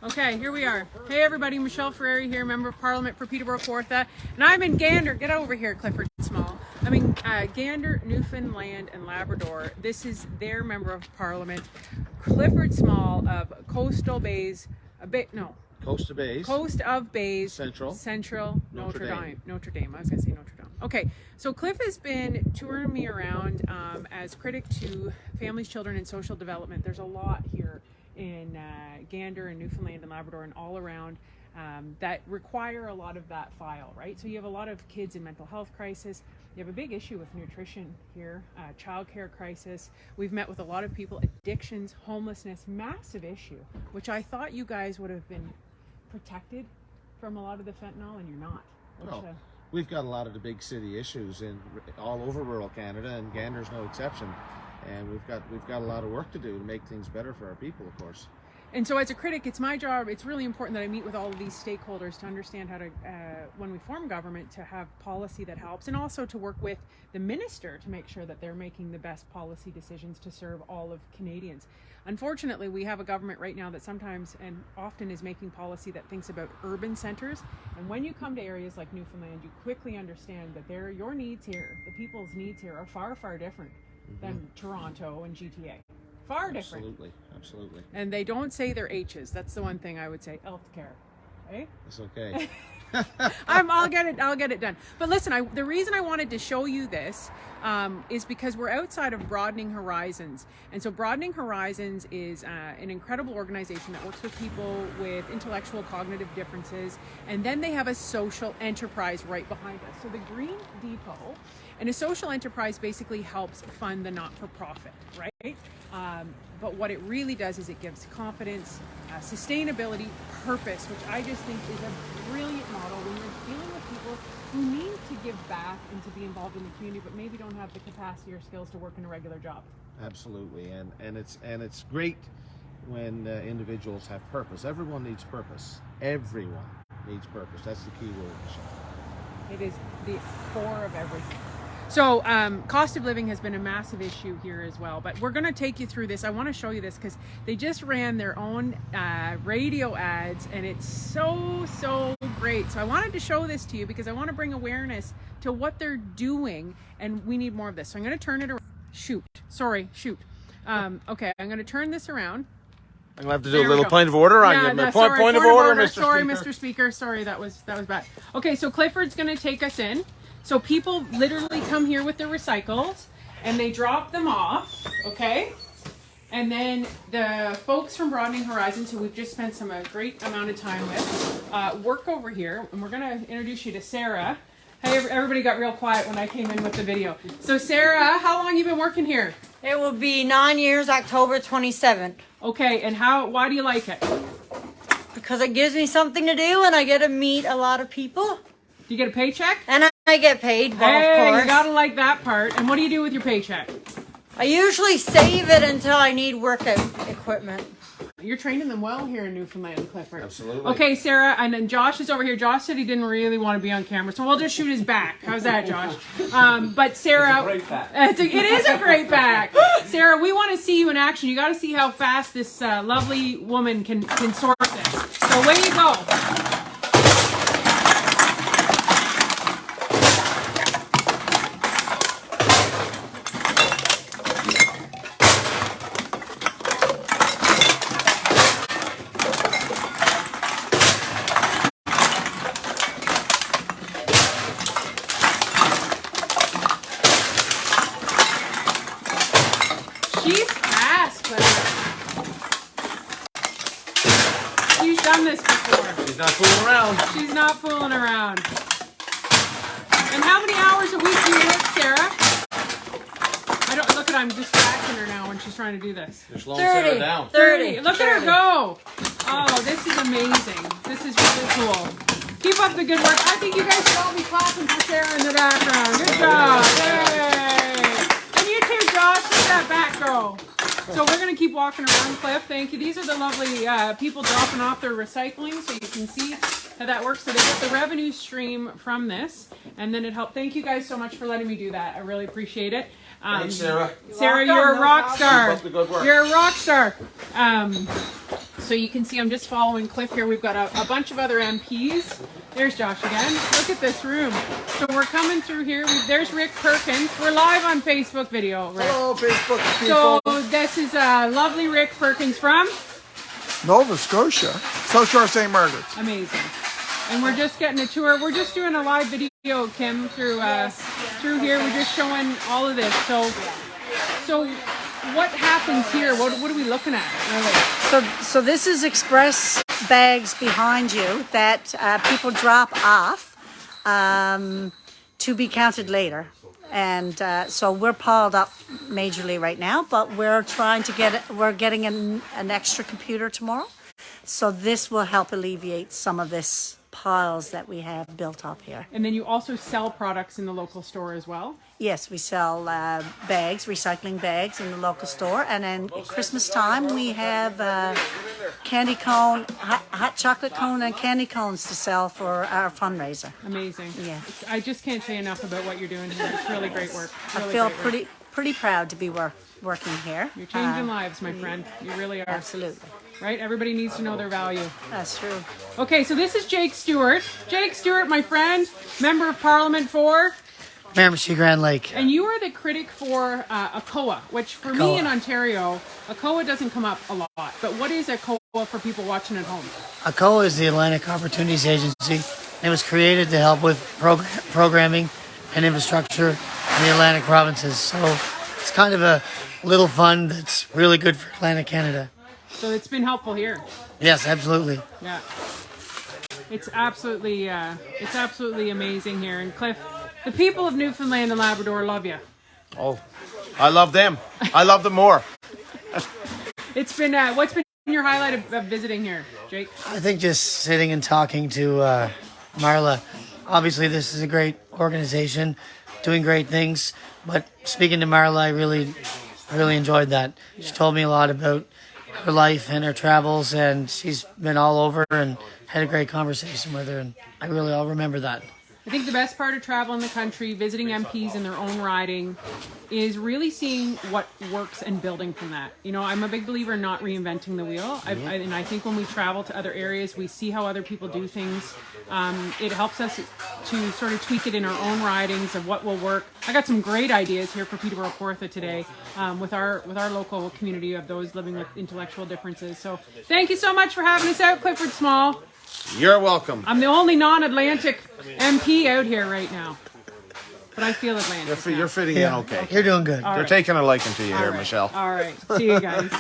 Okay, here we are. Hey everybody, Michelle Ferrari here, Member of Parliament for Peterborough Kawartha, and I'm in Gander. Get over here, Clifford Small. I'm in Gander, Newfoundland and Labrador. This is their Member of Parliament, Clifford Small of Coastal Bays, Coast of Bays, Central Notre Dame. I was going to say Notre Dame. Okay, so Cliff has been touring me around as critic to families, children, and social development. There's a lot here in Gander and Newfoundland and Labrador and all around that require a lot of that file, right? So you have a lot of kids in mental health crisis. You have a big issue with nutrition here, childcare crisis. We've met with a lot of people, addictions, homelessness, massive issue, which I thought you guys would have been protected from a lot of the fentanyl, and you're not. We've got a lot of the big city issues all over rural Canada, and Gander's no exception. And we've got a lot of work to do to make things better for our people, of course. And so as a critic, it's my job, it's really important that I meet with all of these stakeholders to understand how to, when we form government, to have policy that helps, and also to work with the minister to make sure that they're making the best policy decisions to serve all of Canadians. Unfortunately, we have a government right now that sometimes and often is making policy that thinks about urban centers. And when you come to areas like Newfoundland, you quickly understand that your needs here, the people's needs here, are far, far different than Toronto and GTA. Far different. Absolutely. And they don't say their H's. That's the one thing I would say. Healthcare. Okay? It's okay. I'll get it done. But listen, the reason I wanted to show you this is because we're outside of Broadening Horizons. And so Broadening Horizons is an incredible organization that works with people with intellectual cognitive differences. And then they have a social enterprise right behind us. So the Green Depot, and a social enterprise basically helps fund the not-for-profit, right? But what it really does is it gives confidence, sustainability, purpose, which I just think is a brilliant model when you're dealing with people who need to give back and to be involved in the community, but maybe don't have the capacity or skills to work in a regular job. Absolutely, and it's great when individuals have purpose. Everyone needs purpose. Everyone needs purpose. That's the key word, Michelle. It is the core of everything. So cost of living has been a massive issue here as well, but we're going to take you through this. I want to show you this because they just ran their own radio ads, and it's so great. So I wanted to show this to you because I want to bring awareness to what they're doing, and we need more of this. So I'm going to turn it around. Shoot. Okay, I'm going to turn this around. I'm going to have to do a little point of order on you. Point of order, Mr. Sorry, Speaker. Mr. Speaker. Sorry, that was bad. Okay, so Clifford's going to take us in. So people literally come here with their recycles and they drop them off, okay? And then the folks from Broadening Horizons, who we've just spent a great amount of time with, work over here. And we're going to introduce you to Sarah. Hey, everybody got real quiet when I came in with the video. So Sarah, how long have you been working here? It will be 9 years, October 27th. Okay, and why do you like it? Because it gives me something to do and I get to meet a lot of people. Do you get a paycheck? And I get paid, well, hey, of course. You gotta like that part. And what do you do with your paycheck? I usually save it until I need workout equipment. You're training them well here in Newfoundland and Clifford. Absolutely. Okay, Sarah, and then Josh is over here. Josh said he didn't really want to be on camera, so we'll just shoot his back. How's that, Josh? But Sarah, it's a great back. It is a great back. Sarah, we want to see you in action. You got to see how fast this lovely woman can sort this. So away you go. She's fast, Clifford. She's done this before. She's not fooling around. She's not fooling around. And how many hours a week do you work, Sarah? I'm distracting her now when she's trying to do this. You're slowing Sarah down. 30. Look at her go. Oh, this is amazing. This is really cool. Keep up the good work. I think you guys should all be clapping for Sarah in the background. Good job. Yay. And you too, Josh. Look at that back go. So we're going to keep walking around, Cliff. Thank you. These are the lovely people dropping off their recycling, so you can see how that works. So they get the revenue stream from this, and then it helped. Thank you guys so much for letting me do that. I really appreciate it. Thanks, Sarah. Sarah, you're a rock star. Keep up the good work. You're a rock star. So you can see I'm just following Cliff here. We've got a bunch of other MPs. There's Josh again. Look at this room. So we're coming through here. There's Rick Perkins. We're live on Facebook video, Rick. Hello, Facebook people. So this is lovely Rick Perkins from Nova Scotia, South Shore St. Margaret's. Amazing. And we're just getting a tour. We're just doing a live video, Kim, through here. We're just showing all of this. So what happens here? What are we looking at, really? So this is express bags behind you that people drop off to be counted later. And so we're piled up majorly right now, but we're getting an extra computer tomorrow. So this will help alleviate some of this piles that we have built up here. And then you also sell products in the local store as well? Yes, we sell bags, recycling bags in the local store. And then at Christmas time, we have candy cone, hot chocolate cone and candy cones to sell for our fundraiser. Amazing. Yeah. I just can't say enough about what you're doing here. It's really great work. Really I feel great work. pretty proud to be working here. You're changing lives, my friend. You really are. Absolutely. Right? Everybody needs to know their value. That's true. Okay, so this is Jake Stewart. Jake Stewart, my friend, Member of Parliament for... Miramichi Grand Lake. And you are the critic for ACOA, which for me in Ontario, ACOA doesn't come up a lot. But what is ACOA for people watching at home? ACOA is the Atlantic Opportunities Agency. It was created to help with programming and infrastructure in the Atlantic provinces. So it's kind of a little fund that's really good for Atlantic Canada. So it's been helpful here. Yes, absolutely. Yeah. It's absolutely amazing here. And Cliff, the people of Newfoundland and Labrador love you. Oh, I love them. I love them more. It's been, what's been your highlight of visiting here, Jake? I think just sitting and talking to Marla. Obviously, this is a great organization, doing great things. But speaking to Marla, I really enjoyed that. She told me a lot about her life and her travels, and she's been all over and had a great conversation with her, and I'll remember that. I think the best part of traveling the country, visiting MPs in their own riding, is really seeing what works and building from that. You know, I'm a big believer in not reinventing the wheel. And I think when we travel to other areas, we see how other people do things. It helps us to sort of tweak it in our own ridings of what will work. I got some great ideas here for Peterborough Kawartha today with our local community of those living with intellectual differences. So thank you so much for having us out, Clifford Small. You're welcome. I'm the only non-Atlantic MP out here right now. But I feel Atlantic. You're fitting in okay. You're doing good. They're taking a liking to you here, Michelle. All right. See you guys.